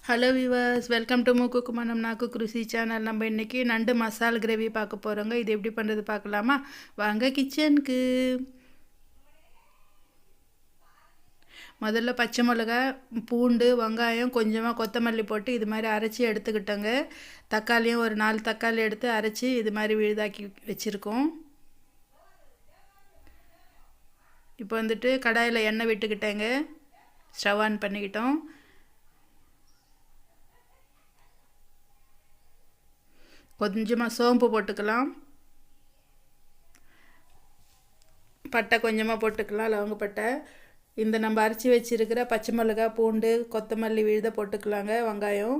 Hello viewers, welcome to மூக்குக்கு மனம் நாக்கு ருசி சேனல். நம்ம இன்றைக்கி நண்டு மசால் கிரேவி பார்க்க போகிறோங்க. இது எப்படி பண்ணுறது பார்க்கலாமா? வாங்க கிச்சனுக்கு. முதல்ல பச்சை மிளகா, பூண்டு, வெங்காயம், கொஞ்சமாக கொத்தமல்லி போட்டு இது மாதிரி அரைச்சி எடுத்துக்கிட்டோங்க. தக்காளியும் ஒரு 4 தக்காளி எடுத்து அரைச்சி இது மாதிரி விழுதாக்கி வச்சுருக்கோம். இப்போ வந்துட்டு கடாயில் எண்ணெய் விட்டுக்கிட்டேங்க. ஸ்டவ் ஆன் பண்ணிக்கிட்டோம். கொஞ்சமாக சோம்பு போட்டுக்கலாம். பட்டை கொஞ்சமாக போட்டுக்கலாம், லவங்கப்பட்டை. இந்த நம்ம அரைச்சி வச்சுருக்கிற பச்சை மிளகா, பூண்டு, கொத்தமல்லி விழுத போட்டுக்கலாங்க. வெங்காயம்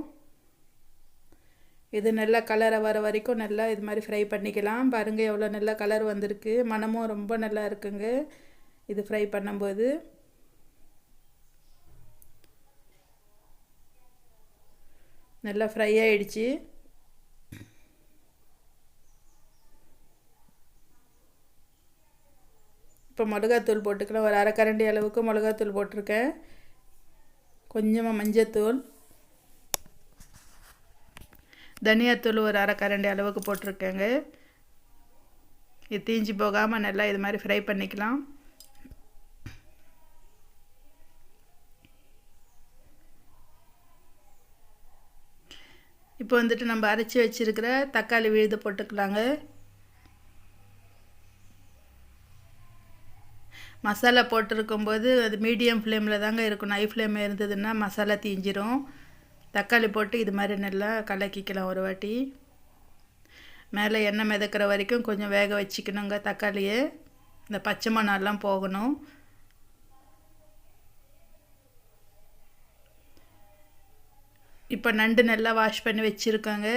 இது நல்லா கலரை வர வரைக்கும் நல்லா இது மாதிரி ஃப்ரை பண்ணிக்கலாம். பாருங்கள் எவ்வளோ நல்லா கலர் வந்திருக்கு. மனமும் ரொம்ப நல்லா இருக்குங்க இது ஃப்ரை பண்ணும்போது. நல்லா ஃப்ரை ஆகிடுச்சு. இப்போ மிளகாத்தூள் போட்டுக்கலாம். ஒரு அரை கரண்டி அளவுக்கு மிளகாத்தூள் போட்டிருக்கேன். கொஞ்சமாக மஞ்சத்தூள், தனியாத்தூள் ஒரு அரை கரண்டி அளவுக்கு போட்டிருக்கேங்க. இது தீஞ்சு போகாமல் நல்லா இது மாதிரி ஃப்ரை பண்ணிக்கலாம். இப்போ வந்துட்டு நம்ம அரைச்சி வச்சுருக்கிற தக்காளி விழுது போட்டுக்கலாங்க. மசாலா போட்டிருக்கும்போது அது மீடியம் ஃப்ளேமில் தாங்க இருக்கணும். ஹை ஃப்ளேம் இருந்ததுன்னா மசாலா தீஞ்சிரும். தக்காளி போட்டு இது மாதிரி நல்லா கலக்கிக்கலாம் ஒரு வாட்டி. மேலே எண்ணெய் மிதக்கிற வரைக்கும் கொஞ்சம் வேக வச்சுக்கணுங்க தக்காளியை. இந்த பச்சை மணம்லாம் போகணும். இப்போ நண்டு நல்லா வாஷ் பண்ணி வச்சுருக்காங்க.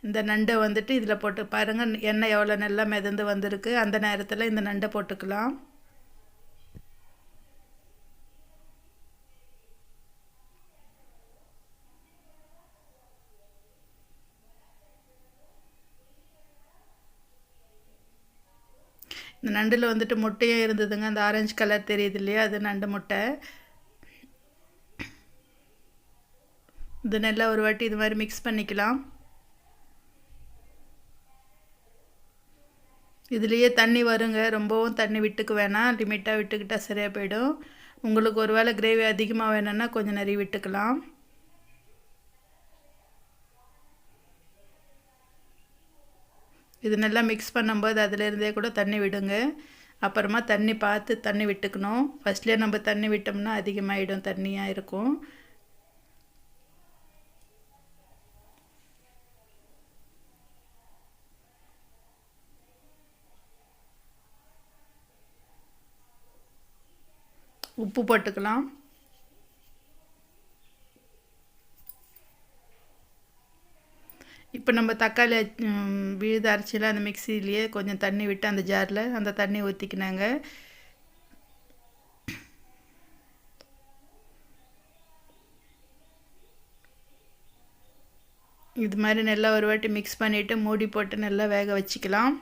இந்த நண்டை வந்துட்டு இதில் போட்டு பாருங்கள், எண்ணெய் எவ்வளோ நல்லா மிதந்து வந்திருக்கு. அந்த நேரத்தில் இந்த நண்டை போட்டுக்கலாம். இந்த நண்டில் வந்துட்டு முட்டையும் இருந்ததுங்க. அந்த ஆரஞ்சு கலர் தெரியுது இல்லையா, அது நண்டு முட்டை. இது நல்லா ஒரு வாட்டி இது மாதிரி மிக்ஸ் பண்ணிக்கலாம். இதுலேயே தண்ணி வருங்க. ரொம்பவும் தண்ணி விட்டுக்க வேணாம், லிமிட்டாக விட்டுக்கிட்டால் சரியாக போயிடும். உங்களுக்கு ஒரு வேளை கிரேவி அதிகமாக வேணும்னா கொஞ்சம் நிறைய விட்டுக்கலாம். இது நல்லா மிக்ஸ் பண்ணும்போது அதிலேருந்தே கூட தண்ணி விடுங்க. அப்புறமா தண்ணி பார்த்து தண்ணி விட்டுக்கணும். ஃபஸ்ட்லேயே நம்ம தண்ணி விட்டோம்னா அதிகமாகிடும், தண்ணியாக இருக்கும். உப்பு போட்டுக்கலாம். இப்போ நம்ம தக்காளி விழுது அரைச்சிலாம் அந்த மிக்சிலேயே கொஞ்சம் தண்ணி விட்டு அந்த ஜாரில் அந்த தண்ணி ஊற்றிக்கினாங்க. இது மாதிரி நல்லா ஒரு வாட்டி மிக்ஸ் பண்ணிவிட்டு மூடி போட்டு நல்லா வேக வச்சுக்கலாம்.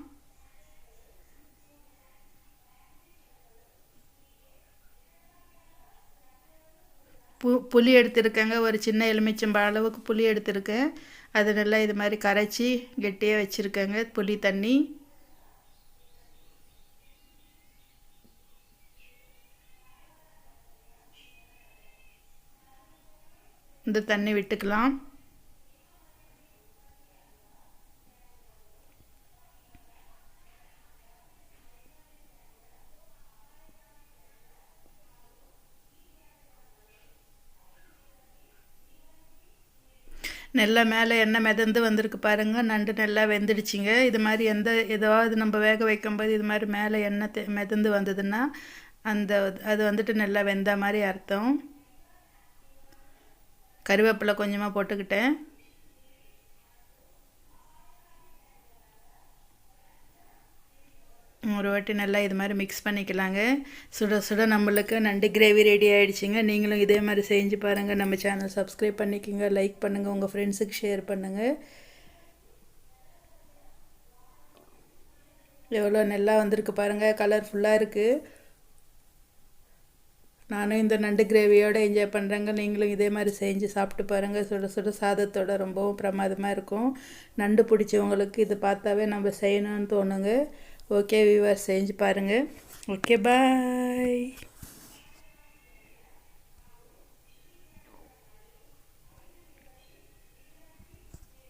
புளி எடுத்துருக்கேங்க. ஒரு சின்ன எலுமிச்சம்பழம் அளவுக்கு புளி எடுத்துருக்கேன். அது நல்லா இது மாதிரி கரைச்சி கெட்டியாக வச்சுருக்கேங்க புளி தண்ணி. இந்த தண்ணி விட்டுக்கலாம். நல்லா மேலே எண்ணெய் மிதந்து வந்திருக்கு பாருங்கள். நண்டு நல்லா வெந்துடுச்சிங்க. இது மாதிரி ஏதாவது நம்ம வேக வைக்கும்போது இது மாதிரி மேலே எண்ணெய் மிதந்து வந்ததுன்னா அது வந்துட்டு நல்லா வெந்த மாதிரி அர்த்தம். கருவேப்பிலை கொஞ்சமாக போட்டுக்கிட்டேன். ஒரு வாட்டி நல்லா இது மாதிரி மிக்ஸ் பண்ணிக்கலாங்க. சுட சுட நம்மளுக்கு நண்டு கிரேவி ரெடி ஆகிடுச்சிங்க. நீங்களும் இதே மாதிரி செஞ்சு பாருங்கள். நம்ம சேனல் சப்ஸ்கிரைப் பண்ணிக்கோங்க, லைக் பண்ணுங்கள், உங்கள் ஃப்ரெண்ட்ஸுக்கு ஷேர் பண்ணுங்கள். எவ்வளோ நல்லா வந்திருக்கு பாருங்கள், கலர்ஃபுல்லாக இருக்குது. நானும் இந்த நண்டு கிரேவியோடு என்ஜாய் பண்ணுறேங்க. நீங்களும் இதே மாதிரி செஞ்சு சாப்பிட்டு பாருங்கள். சுட சுட சாதத்தோட ரொம்பவும் பிரமாதமாக இருக்கும். நண்டு பிடிச்சவங்களுக்கு இது பார்த்தாவே நம்ம செய்யணும்னு தோணுங்க. ஓகே வியூவர்ஸ், செஞ்சு பாருங்கள். Okay bye.